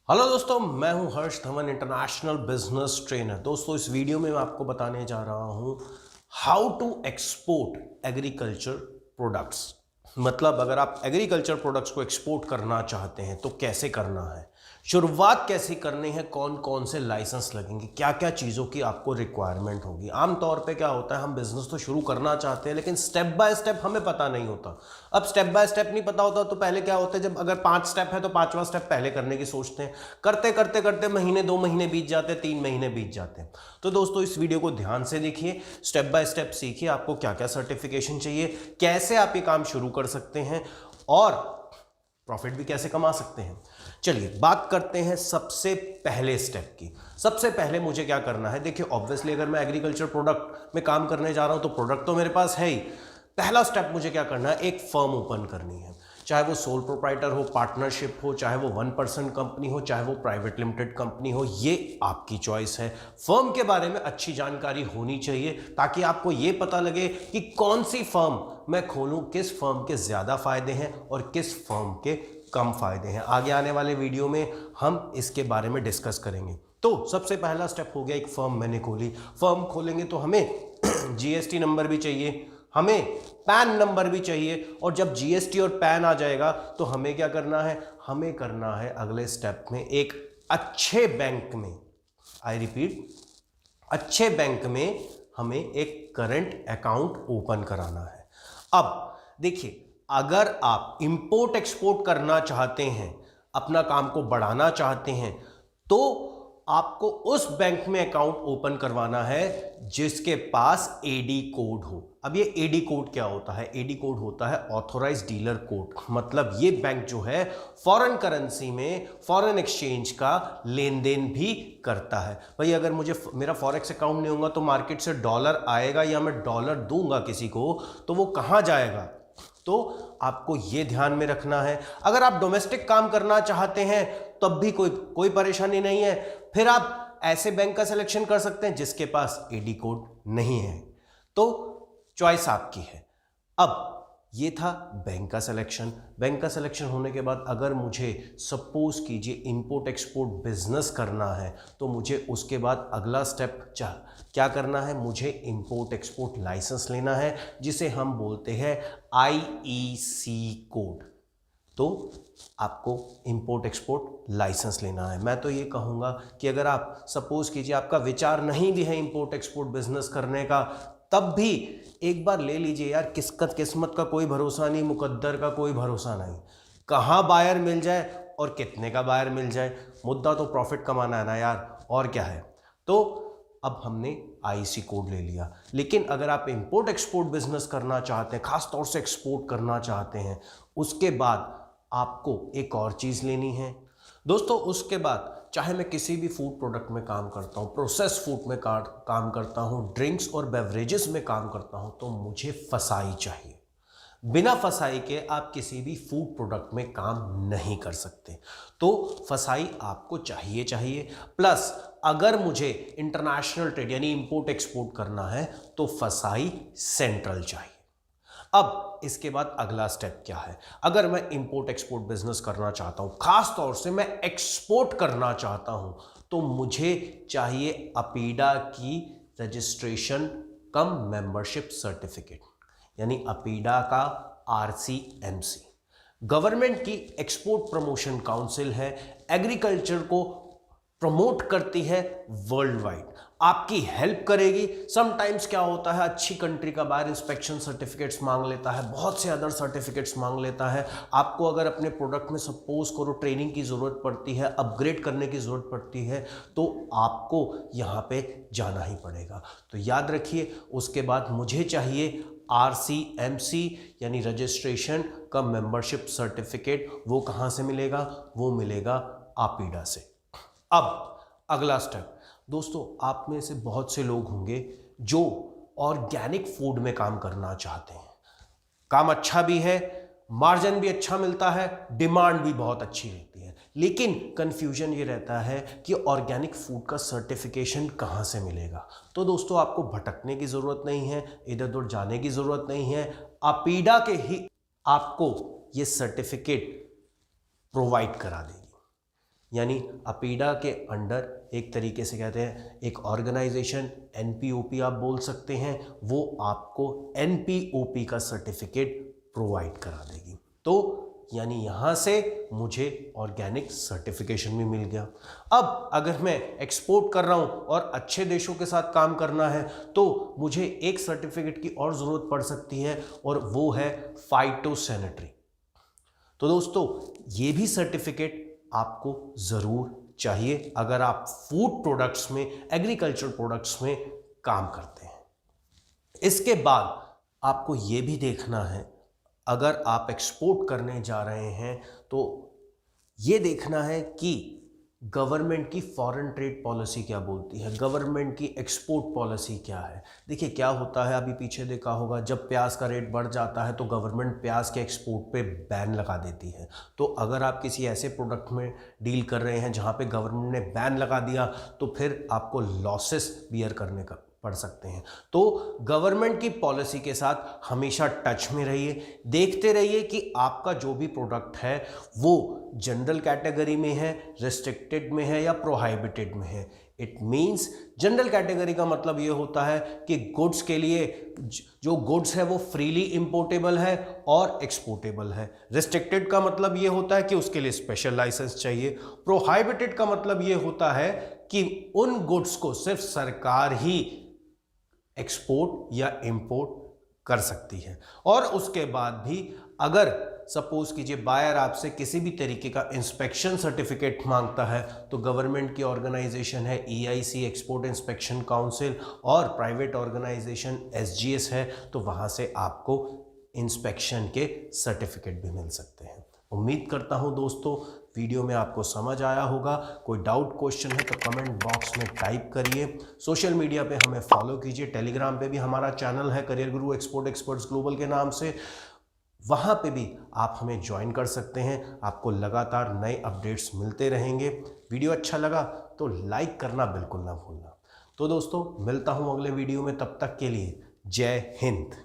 Hello दोस्तों, मैं हूं हर्ष धवन, इंटरनेशनल बिजनेस ट्रेनर। दोस्तों, इस वीडियो में मैं आपको बताने जा रहा हूं how to export agriculture products. मतलब अगर आप एग्रीकल्चर प्रोडक्ट्स को एक्सपोर्ट करना चाहते हैं तो कैसे करना है, शुरुआत कैसे करनी है, कौन कौन से लाइसेंस लगेंगे, क्या क्या चीज़ों की आपको रिक्वायरमेंट होगी। आमतौर पे क्या होता है, हम बिजनेस तो शुरू करना चाहते हैं लेकिन स्टेप बाय स्टेप हमें पता नहीं होता। अब स्टेप बाय स्टेप नहीं पता होता तो पहले क्या होता है, जब अगर 5 स्टेप है तो 5वां स्टेप पहले करने की सोचते हैं। करते करते करते महीने 2 महीने बीत जाते हैं, 3 महीने बीत जाते हैं। तो दोस्तों, इस वीडियो को ध्यान से देखिए, स्टेप बाय स्टेप सीखिए आपको क्या क्या सर्टिफिकेशन चाहिए, कैसे आप ये काम शुरू कर सकते हैं और प्रॉफिट भी कैसे कमा सकते हैं। चलिए बात करते हैं सबसे पहले स्टेप की। सबसे पहले मुझे क्या करना है, देखिए ऑब्वियसली अगर मैं एग्रीकल्चर प्रोडक्ट में काम करने जा रहा हूं तो प्रोडक्ट तो मेरे पास है ही। पहला स्टेप मुझे क्या करना है, एक फर्म ओपन करनी है। चाहे वो सोल प्रोप्राइटर हो, पार्टनरशिप हो, चाहे वो 1% कंपनी हो, चाहे वो प्राइवेट लिमिटेड कंपनी हो, ये आपकी चॉइस है। फर्म के बारे में अच्छी जानकारी होनी चाहिए ताकि आपको ये पता लगे कि कौन सी फर्म मैं खोलूं, किस फर्म के ज्यादा फायदे हैं और किस फर्म के कम फायदे हैं। आगे आने वाले वीडियो में हम इसके बारे में डिस्कस करेंगे। तो सबसे पहला स्टेप हो गया, एक फर्म मैंने खोली। फर्म खोलेंगे तो हमें जीएसटी नंबर भी चाहिए, हमें पैन नंबर भी चाहिए, और जब जीएसटी और पैन आ जाएगा तो हमें क्या करना है, हमें करना है अगले स्टेप में एक अच्छे बैंक में, आई रिपीट, अच्छे बैंक में हमें एक करंट अकाउंट ओपन कराना है। अब देखिए, अगर आप इंपोर्ट एक्सपोर्ट करना चाहते हैं, अपना काम को बढ़ाना चाहते हैं, तो आपको उस बैंक में अकाउंट ओपन करवाना है जिसके पास एडी कोड हो। अब ये एडी कोड क्या होता है? एडी कोड होता है ऑथोराइज्ड डीलर कोड। मतलब ये बैंक जो है फॉरेन करेंसी में, फॉरेन एक्सचेंज का लेन देन भी करता है। भाई अगर मुझे मेरा फॉरेक्स अकाउंट नहीं होगा तो मार्केट से डॉलर आएगा या मैं डॉलर दूंगा किसी को तो वो कहां जाएगा? तो आपको यह ध्यान में रखना है। अगर आप डोमेस्टिक काम करना चाहते हैं तब भी कोई परेशानी नहीं है, फिर आप ऐसे बैंक का सिलेक्शन कर सकते हैं जिसके पास एडी कोड नहीं है। तो चॉइस आपकी है। अब ये था बैंक का सिलेक्शन। बैंक का सिलेक्शन होने के बाद अगर मुझे सपोज कीजिए इंपोर्ट एक्सपोर्ट बिजनेस करना है तो मुझे उसके बाद अगला स्टेप क्या करना है, मुझे इंपोर्ट एक्सपोर्ट लाइसेंस लेना है जिसे हम बोलते हैं आईईसी कोड। तो आपको इंपोर्ट एक्सपोर्ट लाइसेंस लेना है। मैं तो ये कहूँगा कि अगर आप सपोज कीजिए आपका विचार नहीं भी है इंपोर्ट एक्सपोर्ट बिजनेस करने का, तब भी एक बार ले लीजिए यार। किस्मत का कोई भरोसा नहीं, मुकद्दर का कोई भरोसा नहीं, कहाँ बायर मिल जाए और कितने का बायर मिल जाए। मुद्दा तो प्रॉफिट कमाना है ना यार, और क्या है। तो अब हमने आईसी कोड ले लिया, लेकिन अगर आप इंपोर्ट एक्सपोर्ट बिजनेस करना चाहते हैं, खास तौर से एक्सपोर्ट करना चाहते हैं, उसके बाद आपको एक और चीज लेनी है दोस्तों। उसके बाद चाहे मैं किसी भी फूड प्रोडक्ट में काम करता हूं, प्रोसेस फूड में काम करता हूं, ड्रिंक्स और बेवरेजेस में काम करता हूं, तो मुझे फसाई चाहिए। बिना फसाई के आप किसी भी फूड प्रोडक्ट में काम नहीं कर सकते। तो फसाई आपको चाहिए। प्लस अगर मुझे इंटरनेशनल ट्रेड यानी इंपोर्ट एक्सपोर्ट करना है तो फसाई सेंट्रल चाहिए। अब इसके बाद अगला स्टेप क्या है? अगर मैं इंपोर्ट एक्सपोर्ट बिजनेस करना चाहता हूं, खास तौर से मैं एक्सपोर्ट करना चाहता हूं, तो मुझे चाहिए अपीडा की रजिस्ट्रेशन कम मेंबरशिप सर्टिफिकेट, यानी अपीडा का आरसीएमसी। गवर्नमेंट की एक्सपोर्ट प्रमोशन काउंसिल है, एग्रीकल्चर को प्रमोट करती है वर्ल्ड वाइड, आपकी हेल्प करेगी। समटाइम्स क्या होता है, अच्छी कंट्री का बाहर इंस्पेक्शन सर्टिफिकेट्स मांग लेता है, बहुत से अदर सर्टिफिकेट्स मांग लेता है। आपको अगर अपने प्रोडक्ट में सपोज करो ट्रेनिंग की ज़रूरत पड़ती है, अपग्रेड करने की ज़रूरत पड़ती है, तो आपको यहाँ पे जाना ही पड़ेगा। तो याद रखिए, उसके बाद मुझे चाहिए आरसीएमसी यानी रजिस्ट्रेशन कम मेंबरशिप सर्टिफिकेट। वो कहाँ से मिलेगा? वो मिलेगा अपीडा से। अब अगला स्टेप दोस्तों, आप में से बहुत से लोग होंगे जो ऑर्गेनिक फूड में काम करना चाहते हैं। काम अच्छा भी है, मार्जिन भी अच्छा मिलता है, डिमांड भी बहुत अच्छी रहती है, लेकिन कंफ्यूजन ये रहता है कि ऑर्गेनिक फूड का सर्टिफिकेशन कहाँ से मिलेगा। तो दोस्तों, आपको भटकने की ज़रूरत नहीं है, इधर उधर जाने की ज़रूरत नहीं है। अपीडा के ही आपको ये सर्टिफिकेट प्रोवाइड करा देगी। यानी अपीडा के अंडर एक तरीके से कहते हैं एक ऑर्गेनाइजेशन, एनपीओपी आप बोल सकते हैं, वो आपको एनपीओपी का सर्टिफिकेट प्रोवाइड करा देगी। तो यानी यहाँ से मुझे ऑर्गेनिक सर्टिफिकेशन भी मिल गया। अब अगर मैं एक्सपोर्ट कर रहा हूँ और अच्छे देशों के साथ काम करना है तो मुझे एक सर्टिफिकेट की और ज़रूरत पड़ सकती है और वो है फाइटोसैनिटरी। तो दोस्तों ये भी सर्टिफिकेट आपको ज़रूर चाहिए अगर आप फूड प्रोडक्ट्स में, एग्रीकल्चर प्रोडक्ट्स में काम करते हैं। इसके बाद आपको ये भी देखना है, अगर आप एक्सपोर्ट करने जा रहे हैं तो ये देखना है कि गवर्नमेंट की फॉरेन ट्रेड पॉलिसी क्या बोलती है, गवर्नमेंट की एक्सपोर्ट पॉलिसी क्या है। देखिए क्या होता है, अभी पीछे देखा होगा, जब प्याज का रेट बढ़ जाता है तो गवर्नमेंट प्याज के एक्सपोर्ट पे बैन लगा देती है। तो अगर आप किसी ऐसे प्रोडक्ट में डील कर रहे हैं जहाँ पे गवर्नमेंट ने बैन लगा दिया तो फिर आपको लॉसेस बियर करने का पढ़ सकते हैं। तो गवर्नमेंट की पॉलिसी के साथ हमेशा टच में रहिए, देखते रहिए कि आपका जो भी प्रोडक्ट है वो जनरल कैटेगरी में है, रिस्ट्रिक्टेड में है या प्रोहाइबिटेड में है। इट मीन्स जनरल कैटेगरी का मतलब ये होता है कि गुड्स के लिए जो गुड्स है वो फ्रीली इंपोर्टेबल है और एक्सपोर्टेबल है। रिस्ट्रिक्टेड का मतलब ये होता है कि उसके लिए स्पेशल लाइसेंस चाहिए। प्रोहाइबिटेड का मतलब ये होता है कि उन गुड्स को सिर्फ सरकार ही एक्सपोर्ट या इंपोर्ट कर सकती है। और उसके बाद भी अगर सपोज कीजिए बायर आपसे किसी भी तरीके का इंस्पेक्शन सर्टिफिकेट मांगता है तो गवर्नमेंट की ऑर्गेनाइजेशन है EIC, एक्सपोर्ट इंस्पेक्शन काउंसिल, और प्राइवेट ऑर्गेनाइजेशन SGS है, तो वहाँ से आपको इंस्पेक्शन के सर्टिफिकेट भी मिल सकते हैं। उम्मीद करता हूँ दोस्तों वीडियो में आपको समझ आया होगा। कोई डाउट क्वेश्चन है तो कमेंट बॉक्स में टाइप करिए। सोशल मीडिया पे हमें फॉलो कीजिए, टेलीग्राम पे भी हमारा चैनल है करियर गुरु एक्सपोर्ट एक्सपर्ट्स ग्लोबल के नाम से, वहाँ पे भी आप हमें ज्वाइन कर सकते हैं। आपको लगातार नए अपडेट्स मिलते रहेंगे। वीडियो अच्छा लगा तो लाइक करना बिल्कुल ना भूलना। तो दोस्तों मिलता हूँ अगले वीडियो में, तब तक के लिए जय हिंद।